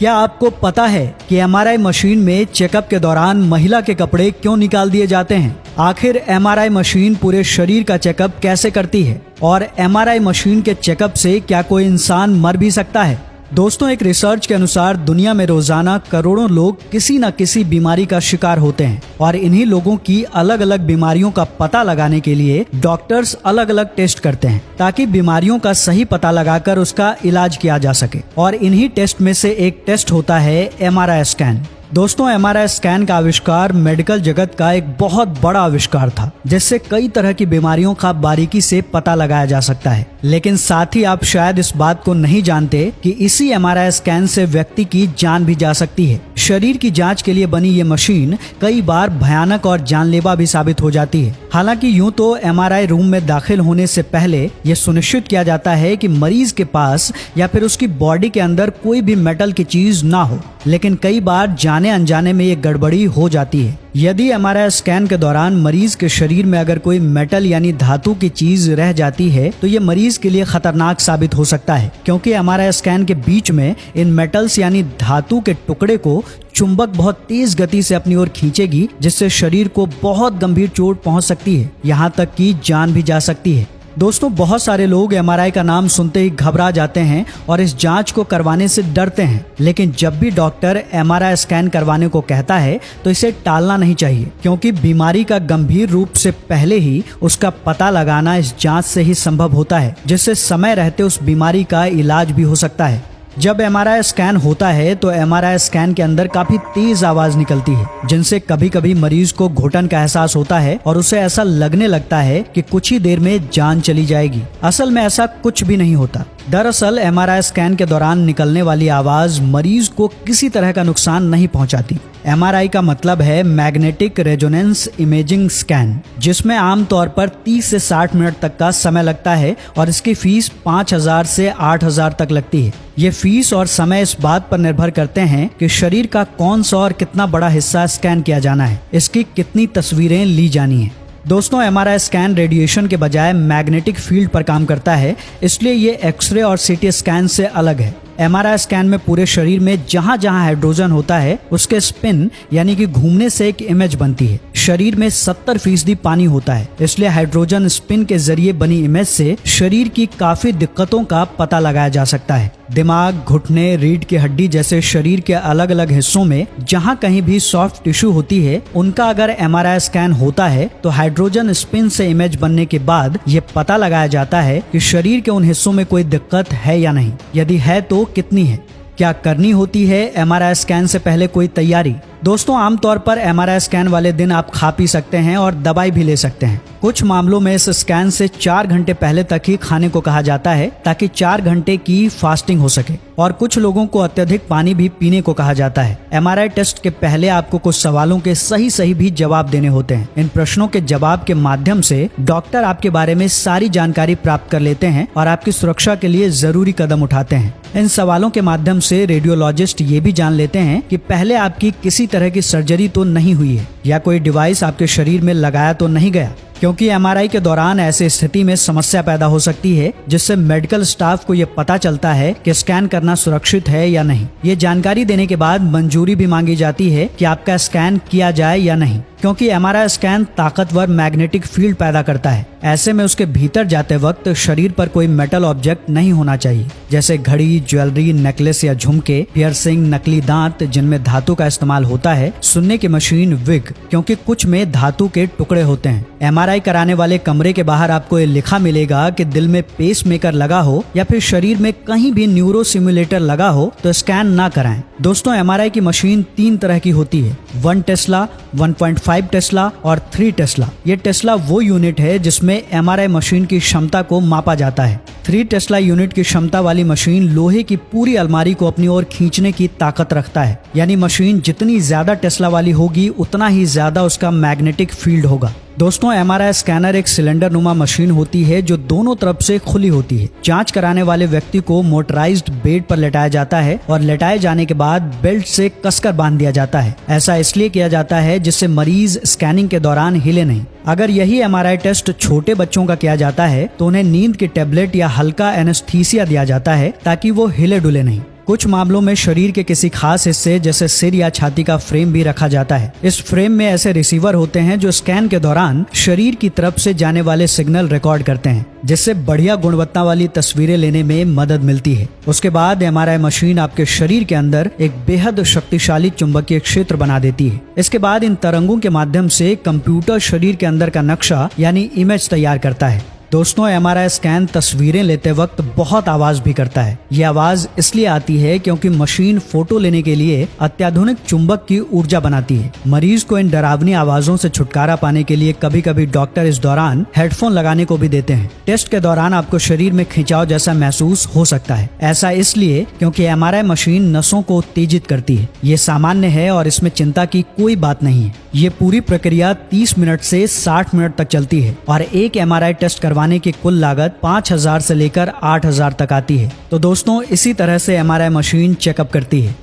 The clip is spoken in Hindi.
क्या आपको पता है कि एमआरआई मशीन में चेकअप के दौरान महिला के कपड़े क्यों निकाल दिए जाते हैं? आखिर एमआरआई मशीन पूरे शरीर का चेकअप कैसे करती है और एमआरआई मशीन के चेकअप से क्या कोई इंसान मर भी सकता है? दोस्तों, एक रिसर्च के अनुसार दुनिया में रोजाना करोड़ों लोग किसी न किसी बीमारी का शिकार होते हैं और इन्हीं लोगों की अलग अलग बीमारियों का पता लगाने के लिए डॉक्टर्स अलग अलग टेस्ट करते हैं ताकि बीमारियों का सही पता लगाकर उसका इलाज किया जा सके। और इन्हीं टेस्ट में से एक टेस्ट होता है एमआरआई स्कैन। दोस्तों, एमआरआई स्कैन का आविष्कार मेडिकल जगत का एक बहुत बड़ा आविष्कार था, जिससे कई तरह की बीमारियों का बारीकी से पता लगाया जा सकता है। लेकिन साथ ही आप शायद इस बात को नहीं जानते कि इसी एमआरआई स्कैन से व्यक्ति की जान भी जा सकती है। शरीर की जांच के लिए बनी ये मशीन कई बार भयानक और जानलेवा भी साबित हो जाती है। हालांकि यूं तो एमआरआई रूम में दाखिल होने से पहले यह सुनिश्चित किया जाता है कि मरीज के पास या फिर उसकी बॉडी के अंदर कोई भी मेटल की चीज ना हो, लेकिन कई बार जाने अनजाने में ये गड़बड़ी हो जाती है। यदि एमआरआई स्कैन के दौरान मरीज के शरीर में अगर कोई मेटल यानी धातु की चीज रह जाती है तो ये मरीज के लिए खतरनाक साबित हो सकता है, क्योंकि एमआरआई स्कैन के बीच में इन मेटल्स यानी धातु के टुकड़े को चुंबक बहुत तेज गति से अपनी ओर खींचेगी, जिससे शरीर को बहुत गंभीर चोट पहुंच सकती है, यहाँ तक कि जान भी जा सकती है। दोस्तों, बहुत सारे लोग एमआरआई का नाम सुनते ही घबरा जाते हैं और इस जांच को करवाने से डरते हैं। लेकिन जब भी डॉक्टर एमआरआई स्कैन करवाने को कहता है तो इसे टालना नहीं चाहिए, क्योंकि बीमारी का गंभीर रूप से पहले ही उसका पता लगाना इस जांच से ही संभव होता है, जिससे समय रहते उस बीमारी का इलाज भी हो सकता है। जब एमआरआई स्कैन होता है तो एमआरआई स्कैन के अंदर काफी तेज आवाज निकलती है, जिनसे कभी कभी मरीज को घुटन का एहसास होता है और उसे ऐसा लगने लगता है कि कुछ ही देर में जान चली जाएगी। असल में ऐसा कुछ भी नहीं होता। दरअसल एमआरआई स्कैन के दौरान निकलने वाली आवाज मरीज को किसी तरह का नुकसान नहीं पहुंचाती। एमआरआई का मतलब है मैग्नेटिक रेजोनेंस इमेजिंग स्कैन, जिसमें आमतौर पर 30 से 60 मिनट तक का समय लगता है और इसकी फीस 5,000 से 8,000 तक लगती है। ये फीस और समय इस बात पर निर्भर करते हैं कि शरीर का कौन सा और कितना बड़ा हिस्सा स्कैन किया जाना है, इसकी कितनी तस्वीरें ली जानी है। दोस्तों, एमआरआई स्कैन रेडिएशन के बजाय मैग्नेटिक फील्ड पर काम करता है, इसलिए ये एक्सरे और सीटी स्कैन से अलग है। एमआरआई स्कैन में पूरे शरीर में जहां जहां हाइड्रोजन होता है उसके स्पिन यानी कि घूमने से एक इमेज बनती है। शरीर में 70% पानी होता है, इसलिए हाइड्रोजन स्पिन के जरिए बनी इमेज से शरीर की काफी दिक्कतों का पता लगाया जा सकता है। दिमाग, घुटने, रीढ़ की हड्डी जैसे शरीर के अलग अलग हिस्सों में जहां कहीं भी सॉफ्ट टिश्यू होती है, उनका अगर एमआरआई स्कैन होता है तो हाइड्रोजन स्पिन से इमेज बनने के बाद ये पता लगाया जाता है कि शरीर के उन हिस्सों में कोई दिक्कत है या नहीं। यदि है तो कितनी है। क्या करनी होती है एमआरआई स्कैन से पहले कोई तैयारी? दोस्तों, आमतौर पर एमआरआई स्कैन वाले दिन आप खा पी सकते हैं और दवाई भी ले सकते हैं। कुछ मामलों में इस स्कैन से 4 घंटे पहले तक ही खाने को कहा जाता है ताकि 4 घंटे की फास्टिंग हो सके, और कुछ लोगों को अत्यधिक पानी भी पीने को कहा जाता है। एमआरआई टेस्ट के पहले आपको कुछ सवालों के सही भी जवाब देने होते हैं। इन प्रश्नों के जवाब के माध्यम से डॉक्टर आपके बारे में सारी जानकारी प्राप्त कर लेते हैं और आपकी सुरक्षा के लिए जरूरी कदम उठाते हैं। इन सवालों के माध्यम से रेडियोलॉजिस्ट ये भी जान लेते हैं कि पहले आपकी किसी तरह की सर्जरी तो नहीं हुई है या कोई डिवाइस आपके शरीर में लगाया तो नहीं गया, क्योंकि एमआरआई के दौरान ऐसी स्थिति में समस्या पैदा हो सकती है, जिससे मेडिकल स्टाफ को ये पता चलता है कि स्कैन करना सुरक्षित है या नहीं। ये जानकारी देने के बाद मंजूरी भी मांगी जाती है कि आपका स्कैन किया जाए या नहीं, क्योंकि एमआरआई स्कैन ताकतवर मैग्नेटिक फील्ड पैदा करता है। ऐसे में उसके भीतर जाते वक्त शरीर पर कोई मेटल ऑब्जेक्ट नहीं होना चाहिए, जैसे घड़ी, ज्वेलरी, नेकलेस या झुमके, पियर्सिंग, नकली दांत जिनमें धातु का इस्तेमाल होता है, सुनने की मशीन, विग, क्योंकि कुछ में धातु के टुकड़े होते हैं। एमआरआई कराने वाले कमरे के बाहर आपको ये लिखा मिलेगा कि दिल में पेसमेकर लगा हो या फिर शरीर में कहीं भी न्यूरो सिमुलेटर लगा हो तो स्कैन ना कराएं। दोस्तों, एमआरआई की मशीन 3 तरह की होती है, 1 टेस्ला, 1.5 टेस्ला और 3 टेस्ला। ये टेस्ला वो यूनिट है जिसमें एमआरआई मशीन की क्षमता को मापा जाता है। 3 टेस्ला यूनिट की क्षमता वाली मशीन लोहे की पूरी अलमारी को अपनी ओर खींचने की ताकत रखता है, यानी मशीन जितनी ज्यादा टेस्ला वाली होगी उतना ही ज्यादा उसका मैग्नेटिक फील्ड होगा। दोस्तों, एमआरआई स्कैनर एक सिलेंडर नुमा मशीन होती है जो दोनों तरफ से खुली होती है। जांच कराने वाले व्यक्ति को मोटराइज्ड बेड पर लेटाया जाता है और लेटाए जाने के बाद बेल्ट से कसकर बांध दिया जाता है। ऐसा इसलिए किया जाता है जिससे मरीज स्कैनिंग के दौरान हिले नहीं। अगर यही एमआरआई टेस्ट छोटे बच्चों का किया जाता है तो उन्हें नींद की टेबलेट या हल्का एनेस्थीसिया दिया जाता है ताकि वो हिले डुले नहीं। कुछ मामलों में शरीर के किसी खास हिस्से जैसे सिर या छाती का फ्रेम भी रखा जाता है। इस फ्रेम में ऐसे रिसीवर होते हैं जो स्कैन के दौरान शरीर की तरफ से जाने वाले सिग्नल रिकॉर्ड करते हैं, जिससे बढ़िया गुणवत्ता वाली तस्वीरें लेने में मदद मिलती है। उसके बाद एमआरआई मशीन आपके शरीर के अंदर एक बेहद शक्तिशाली चुंबकीय क्षेत्र बना देती है। इसके बाद इन तरंगों के माध्यम से कंप्यूटर शरीर के अंदर का नक्शा यानी इमेज तैयार करता है। दोस्तों, एमआरआई स्कैन तस्वीरें लेते वक्त बहुत आवाज भी करता है। ये आवाज इसलिए आती है क्योंकि मशीन फोटो लेने के लिए अत्याधुनिक चुंबक की ऊर्जा बनाती है। मरीज को इन डरावनी आवाजों से छुटकारा पाने के लिए कभी कभी डॉक्टर इस दौरान हेडफोन लगाने को भी देते हैं। टेस्ट के दौरान आपको शरीर में खिंचाव जैसा महसूस हो सकता है। ऐसा इसलिए क्योंकि एमआरआई मशीन नसों को उत्तेजित करती है। ये सामान्य है और इसमें चिंता की कोई बात नहीं है। ये पूरी प्रक्रिया 30 मिनट से 60 मिनट तक चलती है और एक एमआरआई टेस्ट करवाने की कुल लागत 5,000 से लेकर 8,000 तक आती है। तो दोस्तों, इसी तरह से एमआरआई मशीन चेकअप करती है।